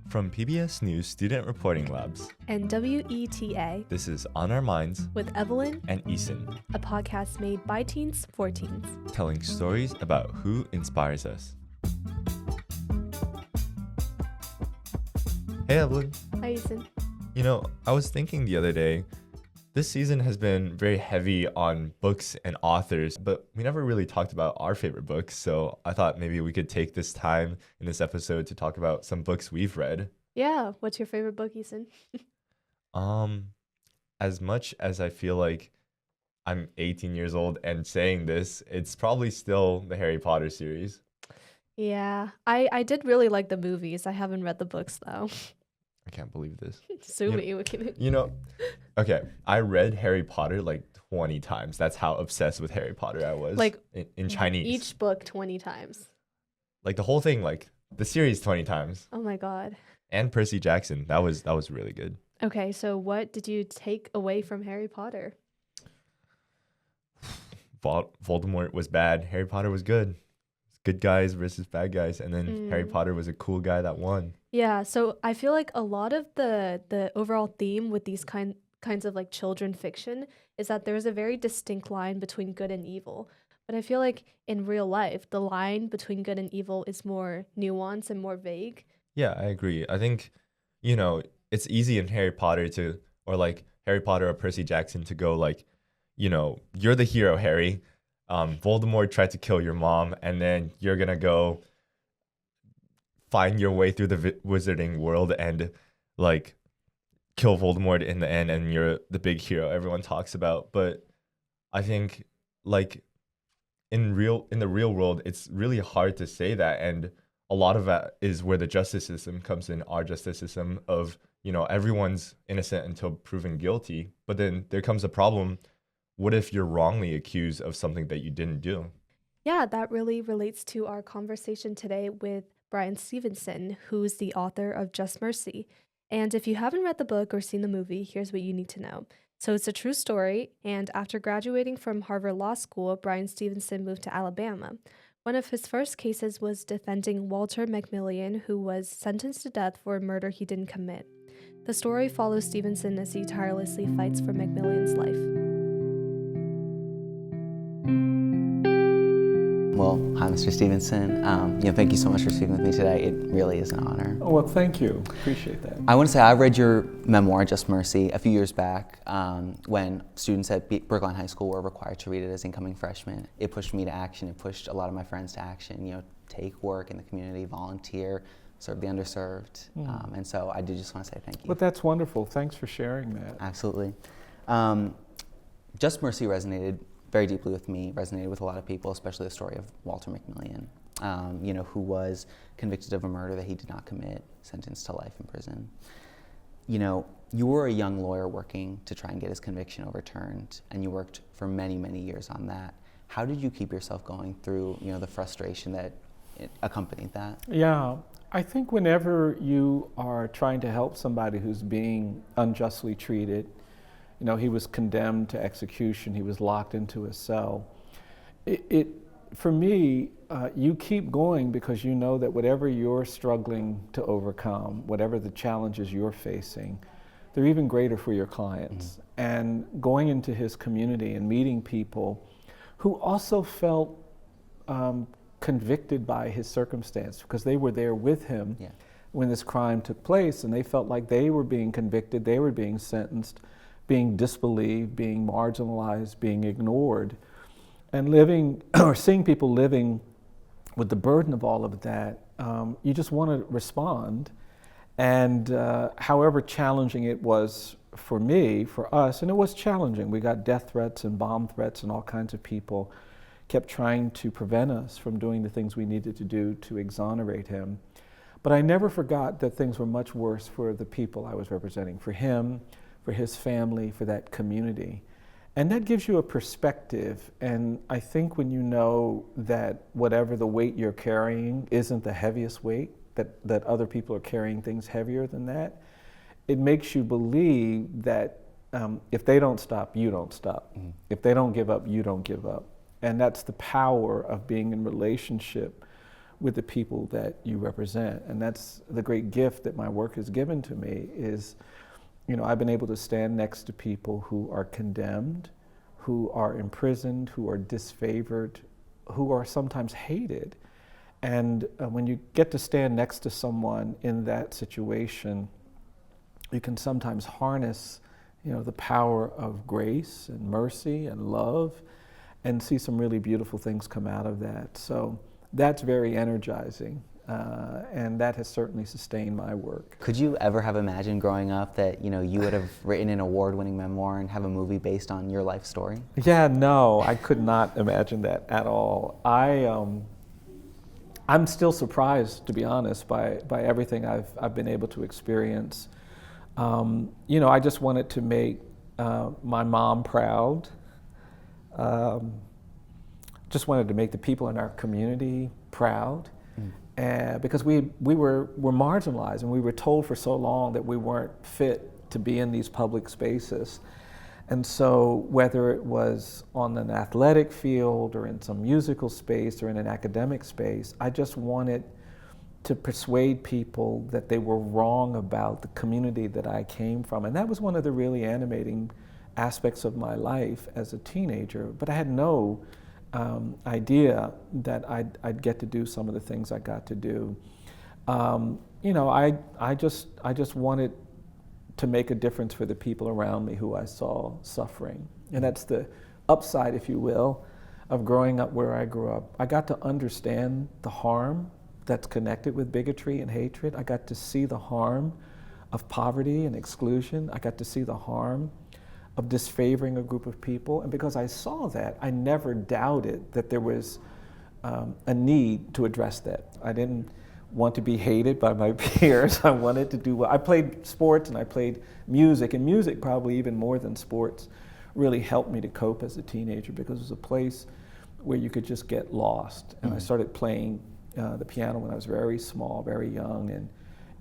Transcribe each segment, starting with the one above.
From PBS News Student Reporting Labs and WETA, this is On Our Minds with Evelyn and Eason, a podcast made by teens for teens, telling stories about who inspires us. Hey Evelyn. Hi Eason. You know, I was thinking the other day, this season has been very heavy on books and authors, but we never really talked about our favorite books, so I thought maybe we could take this time in this episode to talk about some books we've read. Yeah, what's your favorite book, Eason? As much as I feel like I'm 18 years old and saying this, it's probably still the Harry Potter series. Yeah, I did really like the movies. I haven't read the books though. I can't believe this. Sue me. Okay, I read Harry Potter like 20 times. That's how obsessed with Harry Potter I was. Like in Chinese. Each book 20 times. Like the whole thing, like the series 20 times. Oh my God. And Percy Jackson. That was really good. Okay, so what did you take away from Harry Potter? Voldemort was bad. Harry Potter was good. Good guys versus bad guys, and then Harry Potter was a cool guy that won. Yeah, so I feel like a lot of the overall theme with these kinds of like children fiction is that there's a very distinct line between good and evil. But I feel like in real life, the line between good and evil is more nuanced and more vague. Yeah, I agree. I think, it's easy in Harry Potter or like Harry Potter or Percy Jackson to go like, you're the hero, Harry. Voldemort tried to kill your mom, and then you're gonna go find your way through the wizarding world and like kill Voldemort in the end, and you're the big hero everyone talks about. But I think like in the real world, it's really hard to say that, and a lot of that is where the justice system comes in. Our justice system of everyone's innocent until proven guilty, but then there comes a problem. What if you're wrongly accused of something that you didn't do? Yeah, that really relates to our conversation today with Bryan Stevenson, who's the author of Just Mercy. And if you haven't read the book or seen the movie, here's what you need to know. So it's a true story, and after graduating from Harvard Law School, Bryan Stevenson moved to Alabama. One of his first cases was defending Walter McMillian, who was sentenced to death for a murder he didn't commit. The story follows Stevenson as he tirelessly fights for McMillian's life. Well, hi, Mr. Stevenson. Thank you so much for speaking with me today. It really is an honor. Oh, well, thank you. Appreciate that. I want to say I read your memoir, Just Mercy, a few years back when students at Brookline High School were required to read it as incoming freshmen. It pushed me to action. It pushed a lot of my friends to action, take work in the community, volunteer, serve the underserved. And so I do just want to say thank you. Well, that's wonderful. Thanks for sharing that. Absolutely. Just Mercy resonated very deeply with me, resonated with a lot of people, especially the story of Walter McMillian, who was convicted of a murder that he did not commit, sentenced to life in prison. You were a young lawyer working to try and get his conviction overturned, and you worked for many, many years on that. How did you keep yourself going through, the frustration that accompanied that? Yeah, I think whenever you are trying to help somebody who's being unjustly treated, he was condemned to execution. He was locked into a cell. For me, you keep going because you know that whatever you're struggling to overcome, whatever the challenges you're facing, they're even greater for your clients. And going into his community and meeting people who also felt convicted by his circumstance because they were there with him when this crime took place, and they felt like they were being convicted, they were being sentenced, being disbelieved, being marginalized, being ignored, and living or seeing people living with the burden of all of that, you just want to respond. And however challenging it was for me, for us, and it was challenging. We got death threats and bomb threats, and all kinds of people kept trying to prevent us from doing the things we needed to do to exonerate him. But I never forgot that things were much worse for the people I was representing, for him, for his family, for that community. And that gives you a perspective. And I think when you know that whatever the weight you're carrying isn't the heaviest weight, that other people are carrying things heavier than that, it makes you believe that if they don't stop, you don't stop. If they don't give up, you don't give up. And that's the power of being in relationship with the people that you represent. And that's the great gift that my work has given to me is, I've been able to stand next to people who are condemned, who are imprisoned, who are disfavored, who are sometimes hated. And when you get to stand next to someone in that situation, you can sometimes harness, the power of grace and mercy and love and see some really beautiful things come out of that. So that's very energizing. And that has certainly sustained my work. Could you ever have imagined growing up that, you would have written an award-winning memoir and have a movie based on your life story? Yeah, no, I could not imagine that at all. I'm still surprised, to be honest, by everything I've been able to experience. I just wanted to make my mom proud. Just wanted to make the people in our community proud. Because we were marginalized, and we were told for so long that we weren't fit to be in these public spaces. And so whether it was on an athletic field or in some musical space or in an academic space, I just wanted to persuade people that they were wrong about the community that I came from. And that was one of the really animating aspects of my life as a teenager. But I had no idea that I'd get to do some of the things I got to do. I just wanted to make a difference for the people around me who I saw suffering. And that's the upside, if you will, of growing up where I grew up. I got to understand the harm that's connected with bigotry and hatred. I got to see the harm of poverty and exclusion. I got to see the harm of disfavoring a group of people. And because I saw that, I never doubted that there was a need to address that. I didn't want to be hated by my peers. I wanted to do well. I played sports and I played music, and music, probably even more than sports, really helped me to cope as a teenager, because it was a place where you could just get lost. And I started playing the piano when I was very small, very young, and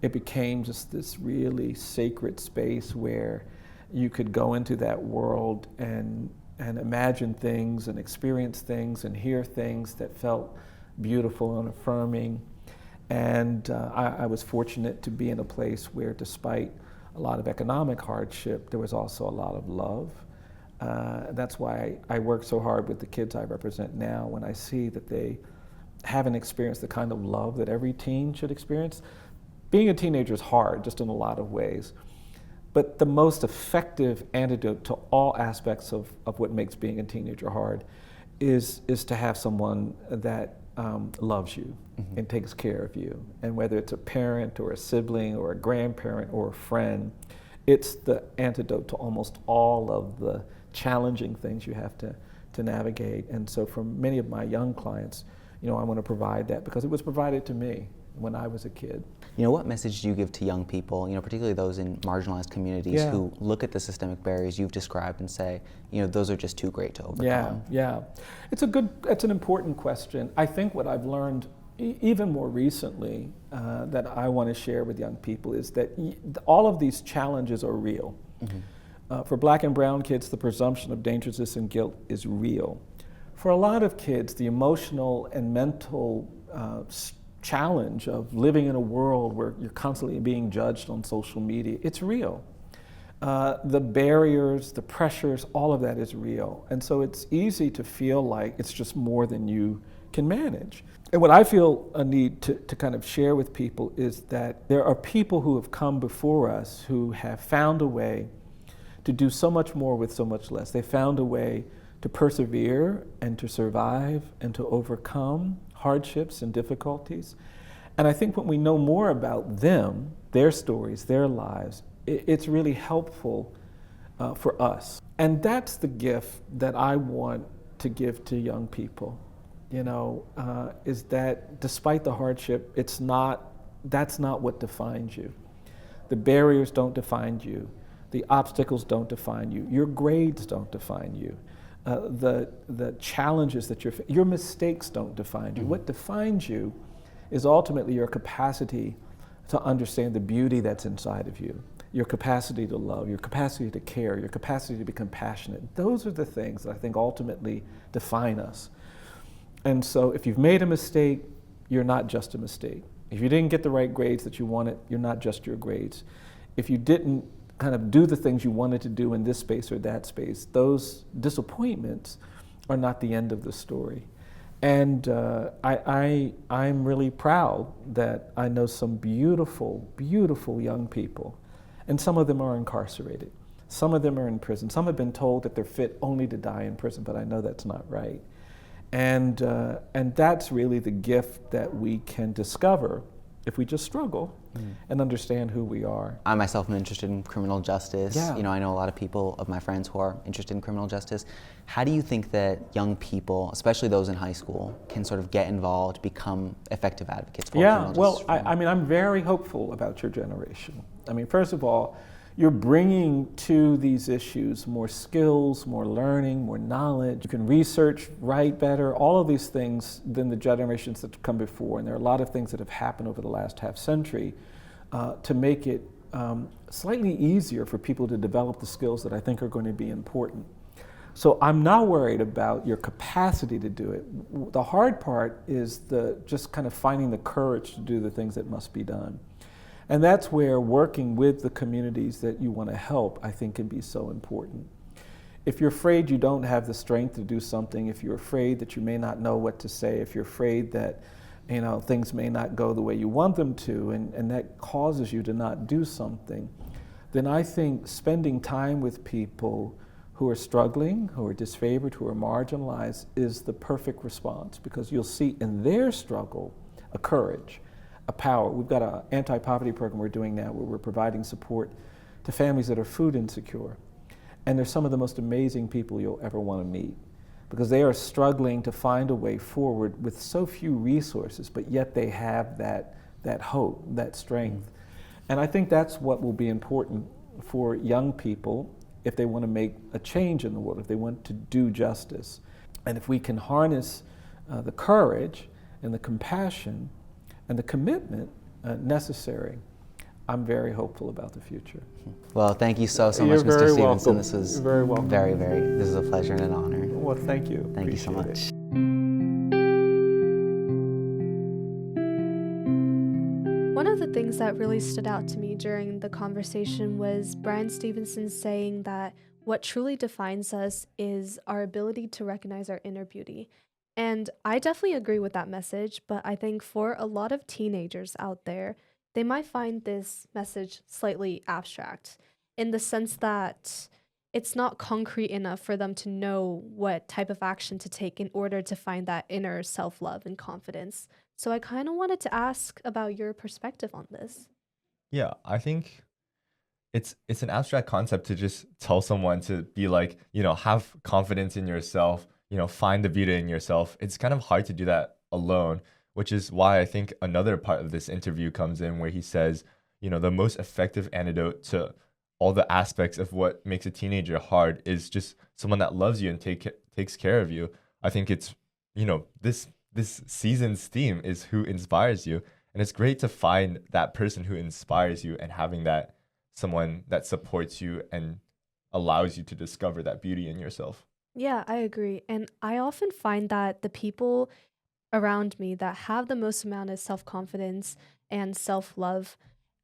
it became just this really sacred space where you could go into that world and imagine things and experience things and hear things that felt beautiful and affirming. And I was fortunate to be in a place where, despite a lot of economic hardship, there was also a lot of love. That's why I work so hard with the kids I represent now, when I see that they haven't experienced the kind of love that every teen should experience. Being a teenager is hard, just in a lot of ways. But the most effective antidote to all aspects of what makes being a teenager hard is to have someone that loves you and takes care of you. And whether it's a parent or a sibling or a grandparent or a friend, it's the antidote to almost all of the challenging things you have to navigate. And so for many of my young clients, I want to provide that, because it was provided to me when I was a kid. What message do you give to young people, particularly those in marginalized communities who look at the systemic barriers you've described and say, those are just too great to overcome? Yeah. It's an important question. I think what I've learned even more recently that I want to share with young people is that all of these challenges are real. For Black and brown kids, the presumption of dangerousness and guilt is real. For a lot of kids, the emotional and mental challenge of living in a world where you're constantly being judged on social media, it's real. The barriers, the pressures, all of that is real. And so it's easy to feel like it's just more than you can manage. And what I feel a need to kind of share with people is that there are people who have come before us who have found a way to do so much more with so much less. They found a way to persevere and to survive and to overcome hardships and difficulties. And I think when we know more about them, their stories, their lives, it's really helpful for us. And that's the gift that I want to give to young people, is that despite the hardship, that's not what defines you. The barriers don't define you. The obstacles don't define you. Your grades don't define you. The challenges that your mistakes don't define you. What defines you is ultimately your capacity to understand the beauty that's inside of you, your capacity to love, your capacity to care, your capacity to be compassionate. Those are the things that I think ultimately define us. And so if you've made a mistake, you're not just a mistake. If you didn't get the right grades that you wanted, you're not just your grades. If you didn't kind of do the things you wanted to do in this space or that space, those disappointments are not the end of the story. And I'm really proud that I know some beautiful, beautiful young people, and some of them are incarcerated. Some of them are in prison. Some have been told that they're fit only to die in prison, but I know that's not right. And that's really the gift that we can discover if we just struggle and understand who we are. I myself am interested in criminal justice. Yeah. You know, I know a lot of people of my friends who are interested in criminal justice. How do you think that young people, especially those in high school, can sort of get involved, become effective advocates for criminal justice? Yeah, well, I mean, I'm very hopeful about your generation. I mean, first of all, you're bringing to these issues more skills, more learning, more knowledge. You can research, write better, all of these things than the generations that have come before. And there are a lot of things that have happened over the last half century to make it slightly easier for people to develop the skills that I think are going to be important. So I'm not worried about your capacity to do it. The hard part is just kind of finding the courage to do the things that must be done. And that's where working with the communities that you want to help, I think, can be so important. If you're afraid you don't have the strength to do something, if you're afraid that you may not know what to say, if you're afraid that things may not go the way you want them to, and that causes you to not do something, then I think spending time with people who are struggling, who are disfavored, who are marginalized is the perfect response, because you'll see in their struggle a courage, a power. We've got an anti-poverty program we're doing now where we're providing support to families that are food insecure. And they're some of the most amazing people you'll ever want to meet, because they are struggling to find a way forward with so few resources, but yet they have that hope, that strength. And I think that's what will be important for young people if they want to make a change in the world, if they want to do justice. And if we can harness the courage and the compassion and the commitment necessary, I'm very hopeful about the future. Well, thank you so much, You're Mr. very Stevenson. welcome. This was You're very welcome. this is a pleasure and an honor. Well, thank you. Thank you so Appreciate it. much. One of the things that really stood out to me during the conversation was Bryan Stevenson saying that what truly defines us is our ability to recognize our inner beauty. And I definitely agree with that message, but I think for a lot of teenagers out there, they might find this message slightly abstract in the sense that it's not concrete enough for them to know what type of action to take in order to find that inner self-love and confidence. So I kind of wanted to ask about your perspective on this. Yeah, I think it's an abstract concept to just tell someone to be like, have confidence in yourself, find the beauty in yourself. It's kind of hard to do that alone, which is why I think another part of this interview comes in where he says, the most effective antidote to all the aspects of what makes a teenager hard is just someone that loves you and takes care of you. I think it's, this season's theme is who inspires you. And it's great to find that person who inspires you and having that someone that supports you and allows you to discover that beauty in yourself. Yeah, I agree. And I often find that the people around me that have the most amount of self-confidence and self-love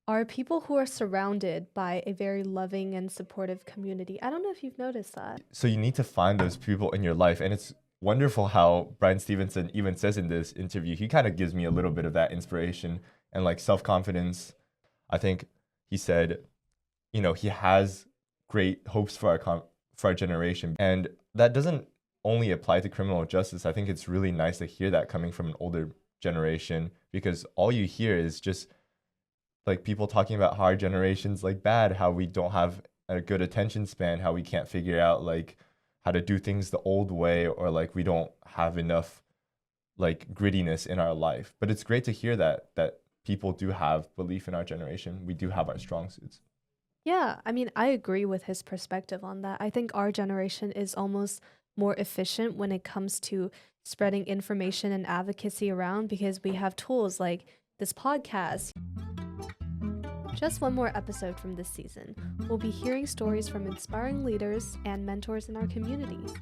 are people who are surrounded by a very loving and supportive community. I don't know if you've noticed that. So you need to find those people in your life. And it's wonderful how Bryan Stevenson even says in this interview, he kind of gives me a little bit of that inspiration and like self-confidence. I think he said, he has great hopes for our generation. And that doesn't only apply to criminal justice. I think it's really nice to hear that coming from an older generation, because all you hear is just like people talking about how our generation's like bad, how we don't have a good attention span, how we can't figure out like how to do things the old way, or like we don't have enough like grittiness in our life. But it's great to hear that people do have belief in our generation. We do have our strong suits. Yeah, I mean, I agree with his perspective on that. I think our generation is almost more efficient when it comes to spreading information and advocacy around, because we have tools like this podcast. Just one more episode from this season. We'll be hearing stories from inspiring leaders and mentors in our communities.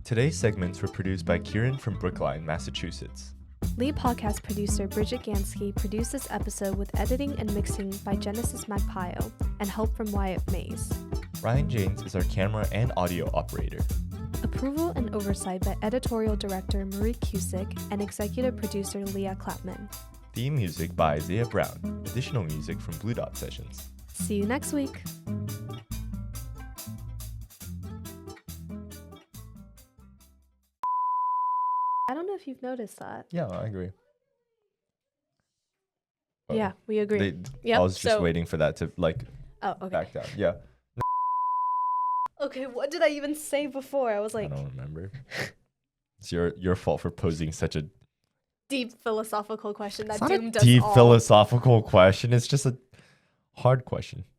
Today's segments were produced by Kiran from Brookline, Massachusetts. Lead podcast producer Briget Ganske produced this episode with editing and mixing by Genesis Magpayo and help from Wyatt Mayes. Ryan James is our camera and audio operator. Approval and oversight by editorial director Marie Cusick and executive producer Leah Clapman. Theme music by Isaiah Brown. Additional music from Blue Dot Sessions. See you next week. I don't know if you've noticed that. Yeah, I agree. Yeah, we agree. I was just waiting for that to oh, okay. back down. Yeah. Okay, what did I even say before? I was like, I don't remember. It's your fault for posing such a deep philosophical question that it's not doomed a us deep all. philosophical question. It's just a hard question.